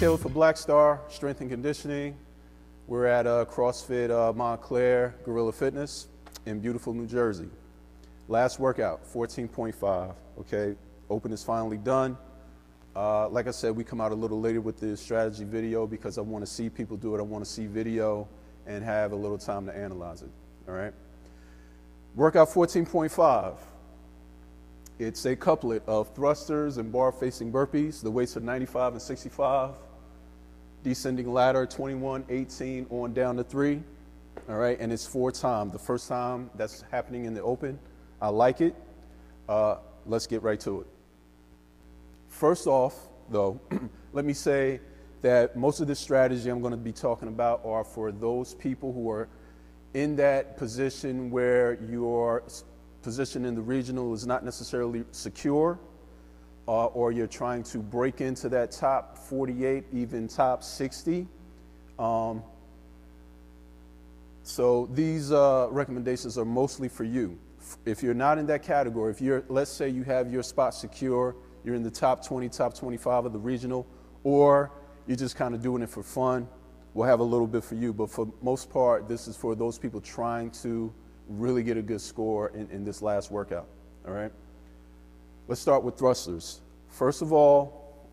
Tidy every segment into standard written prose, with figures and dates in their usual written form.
Caleb for Black Star Strength and Conditioning. We're at CrossFit Montclair Gorilla Fitness in beautiful New Jersey. Last workout, 14.5, okay? Open is finally done. Like I said, we come out a little later with the strategy video because I want to see people do it. I want to see video and have a little time to analyze it, all right? Workout 14.5. It's a couplet of thrusters and bar-facing burpees. The weights are 95 and 65. Descending ladder, 21, 18, on down to 3. All right, and it's 4 times. The first time that's happening in the open. I like it. Let's get right to it. First off, though, let me say that most of the strategy I'm going to be talking about are for those people who are in that position where your position in the regional is not necessarily secure, or you're trying to break into that top 48, even top 60. So these recommendations are mostly for you. If you're not in that category, if you're, let's say you have your spot secure, you're in the top 20, top 25 of the regional, or you're just kind of doing it for fun, we'll have a little bit for you. But for most part, this is for those people trying to really get a good score in this last workout, all right? Let's start with thrusters. First of all,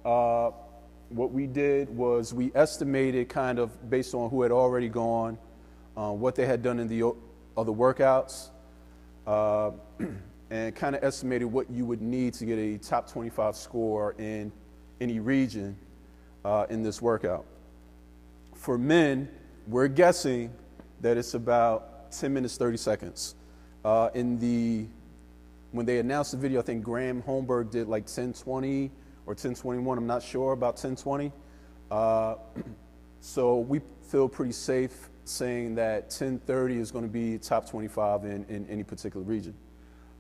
what we did was we estimated kind of based on who had already gone, what they had done in the other workouts, and kind of estimated what you would need to get a top 25 score in any region in this workout. For men, we're guessing that it's about 10 minutes, 30 seconds. When they announced the video, I think Graham Holmberg did like 10:20 or 10:21. I'm not sure, about 10:20. So we feel pretty safe saying that 10:30 is going to be top 25 in any particular region.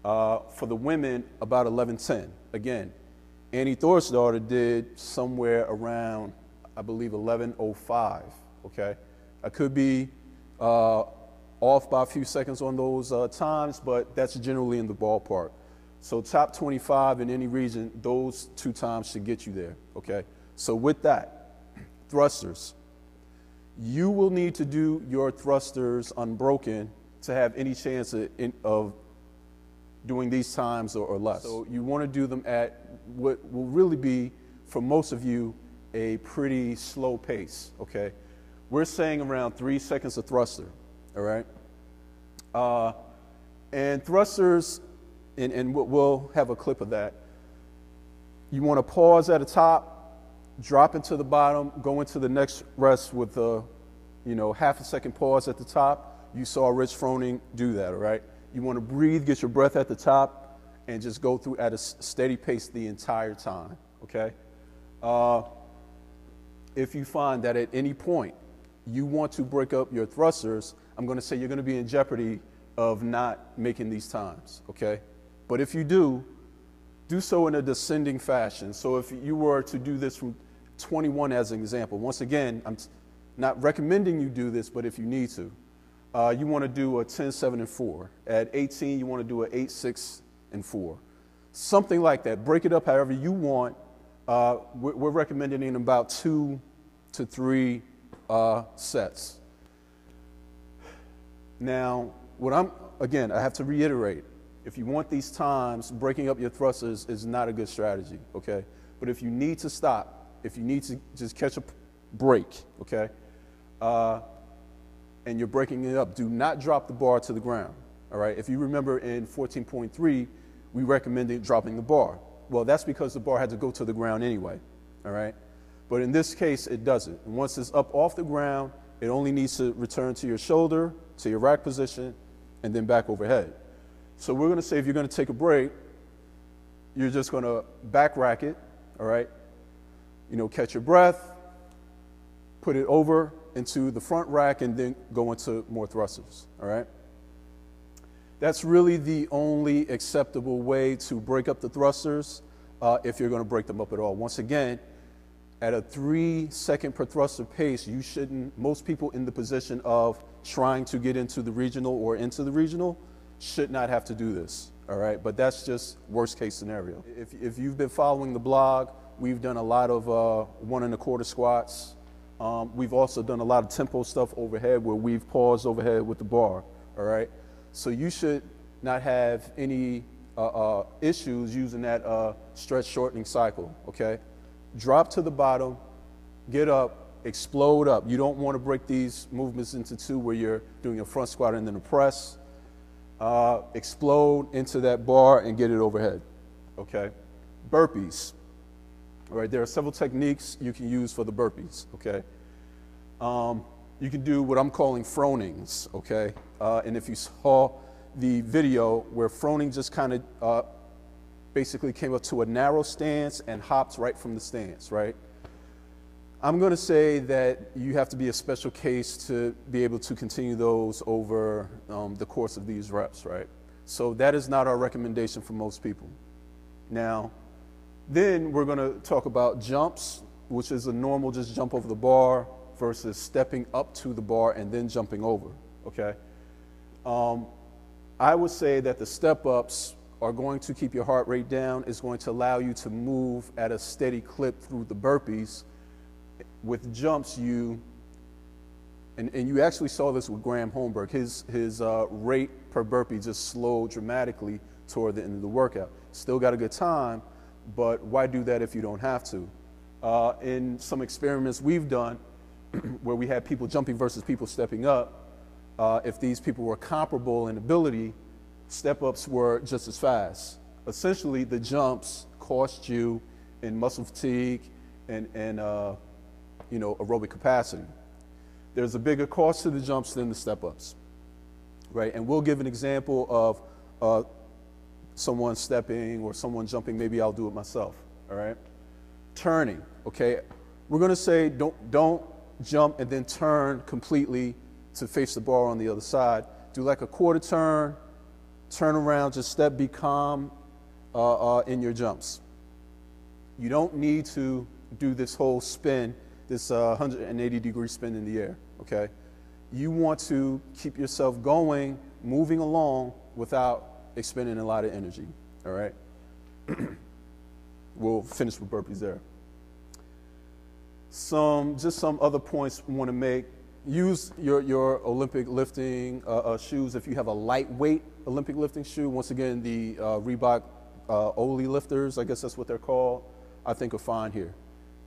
For the women, about 11:10. Again, Annie Thorsdaughter did somewhere around, I believe, 11:05. Okay, I could be off by a few seconds on those times, but that's generally in the ballpark. So top 25 in any region, those 2 times should get you there, okay? So with that, thrusters. You will need to do your thrusters unbroken to have any chance of doing these times or less. So you want to do them at what will really be, for most of you, a pretty slow pace, okay? We're saying around 3 seconds of thruster. All right, and thrusters, and we'll have a clip of that. You want to pause at the top, drop into the bottom, go into the next rest with a, half a second pause at the top. You saw Rich Froning do that. All right, you want to breathe, get your breath at the top, and just go through at a steady pace the entire time. Okay. If you find that at any point you want to break up your thrusters, I'm going to say you're going to be in jeopardy of not making these times, okay? But if you do so in a descending fashion. So if you were to do this from 21 as an example, once again, I'm not recommending you do this, but if you need to, you want to do a 10, 7, and 4. At 18, you want to do an 8, 6, and 4. Something like that. Break it up however you want. We're recommending in about 2 to 3 sets. Now, again, I have to reiterate, if you want these times, breaking up your thrusters is not a good strategy, okay? But if you need to stop, if you need to just catch a break, okay, and you're breaking it up, do not drop the bar to the ground, all right? If you remember in 14.3, we recommended dropping the bar. Well, that's because the bar had to go to the ground anyway, all right? But in this case, it doesn't. And once it's up off the ground, it only needs to return to your shoulder, to your rack position, and then back overhead. So we're going to say if you're going to take a break, you're just going to back rack it, all right? Catch your breath, put it over into the front rack, and then go into more thrusters, all right? That's really the only acceptable way to break up the thrusters if you're going to break them up at all. Once again, at a 3 second per thruster pace, you shouldn't, most people in the position of trying to get into the regional or into the regional should not have to do this, all right? But that's just worst case scenario. If you've been following the blog, We've done a lot of 1 1/4 squats. We've also done a lot of tempo stuff overhead where we've paused overhead with the bar, all right? So you should not have any issues using that stretch shortening cycle, okay? Drop to the bottom, get up, explode up. You don't want to break these movements into two where you're doing a front squat and then a press. Explode into that bar and get it overhead, okay? Burpees, all right? There are several techniques you can use for the burpees, okay? You can do what I'm calling fronings, okay? And if you saw the video where froning just kind of basically came up to a narrow stance and hopped right from the stance, right? I'm going to say that you have to be a special case to be able to continue those over the course of these reps, right? So that is not our recommendation for most people. Now, then we're going to talk about jumps, which is a normal just jump over the bar versus stepping up to the bar and then jumping over, okay? I would say that the step-ups are going to keep your heart rate down. It's going to allow you to move at a steady clip through the burpees. With jumps, and you actually saw this with Graham Holmberg, his rate per burpee just slowed dramatically toward the end of the workout. Still got a good time, but why do that if you don't have to? In some experiments we've done where we had people jumping versus people stepping up, if these people were comparable in ability, step-ups were just as fast. Essentially, the jumps cost you in muscle fatigue and aerobic capacity. There's a bigger cost to the jumps than the step-ups, right? And we'll give an example of someone stepping or someone jumping. Maybe I'll do it myself, all right? Turning, okay? We're going to say don't jump and then turn completely to face the bar on the other side. Do like a quarter turn, turn around, just step, be calm in your jumps. You don't need to do this whole spin, this 180-degree spin in the air, okay? You want to keep yourself going, moving along without expending a lot of energy, all right? We'll finish with burpees there. Just some other points we want to make. Use your Olympic lifting shoes. If you have a lightweight Olympic lifting shoe, once again, the Reebok Oli lifters, I guess that's what they're called, I think are fine here.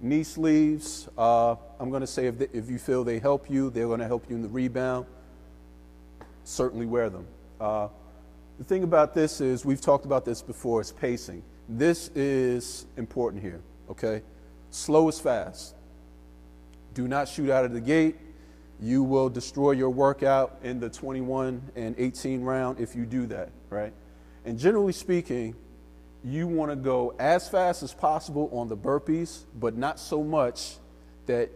Knee sleeves, I'm going to say if you feel they help you, they're going to help you in the rebound, certainly wear them. The thing about this is, we've talked about this before, is pacing. This is important here, okay? Slow is fast. Do not shoot out of the gate. You will destroy your workout in the 21 and 18 round if you do that, right? And generally speaking, you want to go as fast as possible on the burpees, but not so much that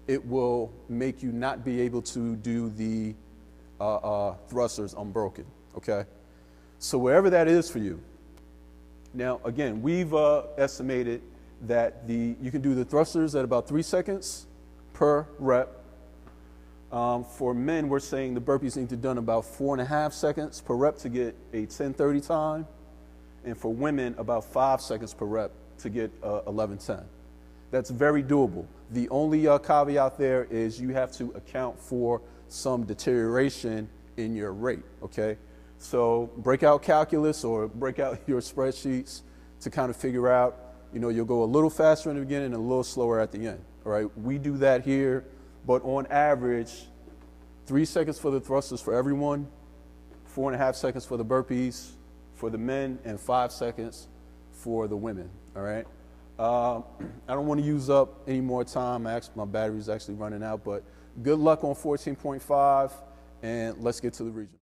it will make you not be able to do the thrusters unbroken, okay? So wherever that is for you. Now, again, we've estimated that you can do the thrusters at about 3 seconds per rep. For men, we're saying the burpees need to be done about 4.5 seconds per rep to get a 10:30 time. And for women, about 5 seconds per rep to get 11:10. That's very doable. The only caveat there is you have to account for some deterioration in your rate, okay? So break out calculus or break out your spreadsheets to kind of figure out, you'll go a little faster in the beginning and a little slower at the end, all right? We do that here, but on average, 3 seconds for the thrusters for everyone, 4.5 seconds for the burpees for the men, and 5 seconds for the women, all right? I don't want to use up any more time. My battery's actually running out, but good luck on 14.5, and let's get to the region.